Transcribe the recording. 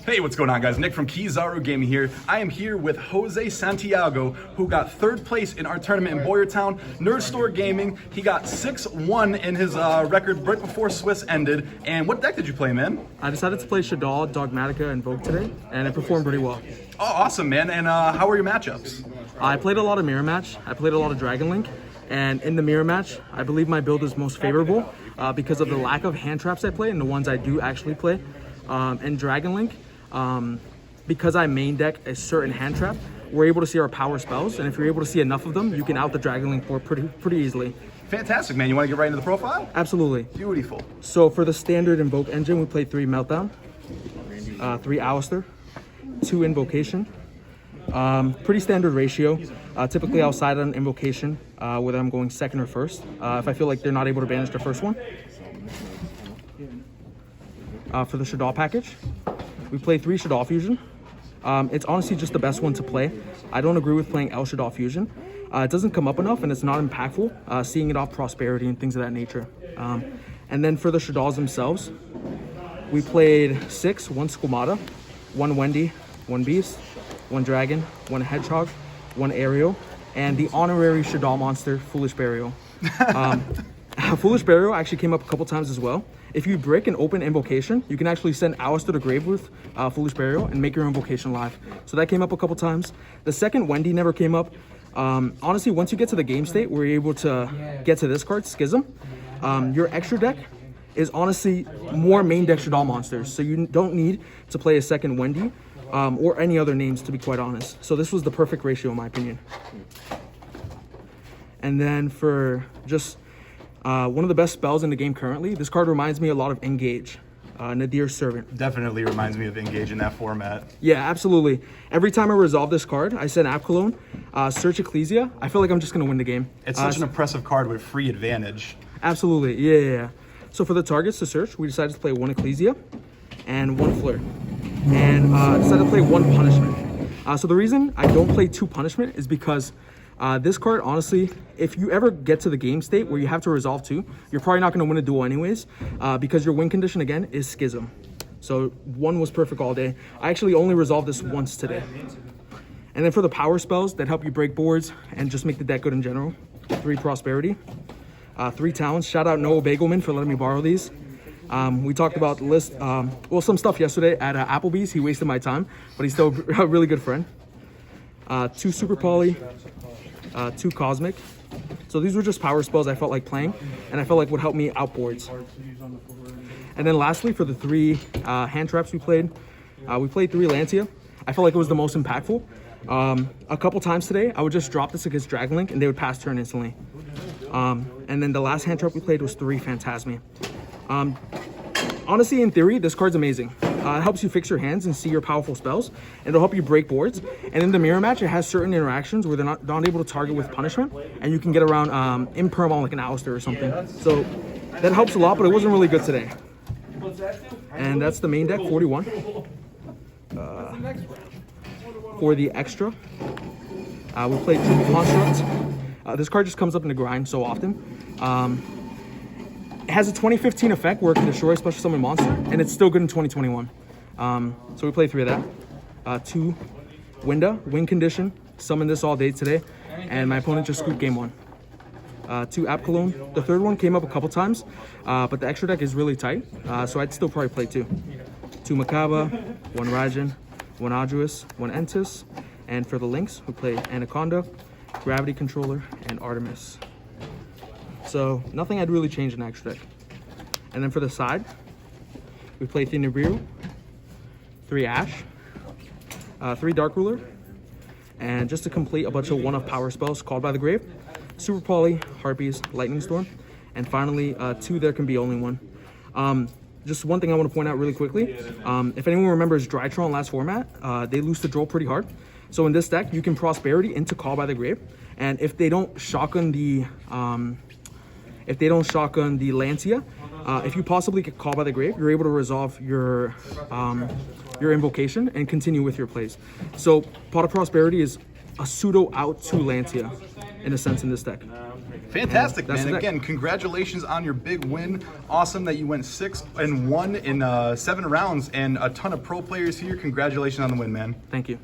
Hey, what's going on, guys? Nick from Kizaru Gaming here. I am here with Jose Santiago, who got third place in our tournament in Boyertown. Nerd Store Gaming. He got 6-1 in his record right before Swiss ended. And what deck did you play, man? I decided to play Shaddoll, Dogmatika, Invoked today, and it performed pretty well. Oh, awesome, man. And how were your matchups? I played a lot of mirror match. I played a lot of Dragon Link, and in the mirror match, I believe my build is most favorable because of the lack of hand traps I play and the ones I do actually play. And Dragon Link, because I main deck a certain hand trap, we're able to see our power spells, and if you're able to see enough of them, you can out the Dragon Link board pretty easily. Fantastic, man. You want to get right into the profile? Absolutely. Beautiful. So for the standard Invoke engine, we played 3 Meltdown, 3 Alistair, 2 Invocation. Pretty standard ratio. Typically I'll side on Invocation, whether I'm going second or first, if I feel like they're not able to banish their first one. For the Shaddoll package, we play 3 Shaddoll Fusion. It's honestly just the best one to play. I don't agree with playing El Shaddoll Fusion. It doesn't come up enough and it's not impactful, seeing it off Prosperity and things of that nature. And then for the Shaddolls themselves, we played 6, 1 Squamata, 1 Wendy, 1 Beast, 1 Dragon, 1 Hedgehog, 1 Ariel, and the honorary Shaddoll monster, Foolish Burial. Foolish Burial actually came up a couple times as well. If you brick an open invocation, you can actually send Alistair to the grave with Foolish Burial and make your invocation live. So that came up a couple times. The second Wendy never came up. Honestly, once you get to the game state, we're able to get to this card, Schism. Your extra deck is honestly more main deck Shaddoll monsters, so you don't need to play a second Wendy or any other names, to be quite honest. So this was the perfect ratio in my opinion. And then for just one of the best spells in the game currently, this card reminds me a lot of Engage, Nadir's Servant. Definitely reminds me of Engage in that format. Yeah, absolutely. Every time I resolve this card, I send App Cologne, search Ecclesia. I feel like I'm just going to win the game. It's such an impressive card with free advantage. Absolutely, yeah. So for the targets to search, we decided to play 1 Ecclesia and 1 Flirt. And decided to play 1 Punishment. So the reason I don't play 2 Punishment is because this card, honestly, if you ever get to the game state where you have to resolve 2, you're probably not going to win a duel anyways, because your win condition, again, is Schism. So 1 was perfect all day. I actually only resolved this once today. And then for the power spells that help you break boards and just make the deck good in general, 3 Prosperity, 3 Talents. Shout out Noah Bagelman for letting me borrow these. We talked about the list, some stuff yesterday at Applebee's. He wasted my time, but he's still a really good friend. 2 Super Poly, 2 Cosmic. So these were just power spells I felt like playing, and I felt like would help me outboards. And then lastly, for the 3 hand traps we played 3 Lancia. I felt like it was the most impactful. A couple times today, I would just drop this against Dragon Link, and they would pass turn instantly. And then the last hand trap we played was 3 Phantasmi. Honestly, in theory, this card's amazing. It helps you fix your hands and see your powerful spells, and it'll help you break boards. And in the mirror match, it has certain interactions where they're not able to target with punishment, and you can get around imperm on like an Alistair or something. So that helps a lot, but it wasn't really good today. And that's the main deck, 41. For the extra, we played 2 Construct. This card just comes up in the grind so often. It has a 2015 effect where it can destroy a special summon monster, and it's still good in 2021. So we played 3 of that. 2 Winda, win condition, summoned this all day today, and my opponent just scooped game 1. 2 App Cologne. The third one came up a couple times, but the extra deck is really tight, so I'd still probably play 2. 2 Makaba, 1 Raijin, 1 Arduous, 1 Entis, and for the links, we play Anaconda, Gravity Controller, and Artemis. So nothing I'd really change in the extra deck. And then for the side, we play 3 Nibiru, 3 Ash, 3 Dark Ruler, and just to complete a bunch of 1-off power spells called by the grave, Super Poly, Harpies, Lightning Storm, and finally 2 There Can Be Only One. Just one thing I want to point out really quickly, if anyone remembers Drytron last format, they lose the draw pretty hard. So in this deck, you can Prosperity into Call by the Grave, and if they don't shotgun the Lancia, if you possibly get Called by the Grave, you're able to resolve your invocation and continue with your plays. So Pot of Prosperity is a pseudo out to Lancia in a sense in this deck. Fantastic, That's man. the deck. Again, congratulations on your big win. Awesome that you went 6-1 in 7 rounds, and a ton of pro players here. Congratulations on the win, man. Thank you.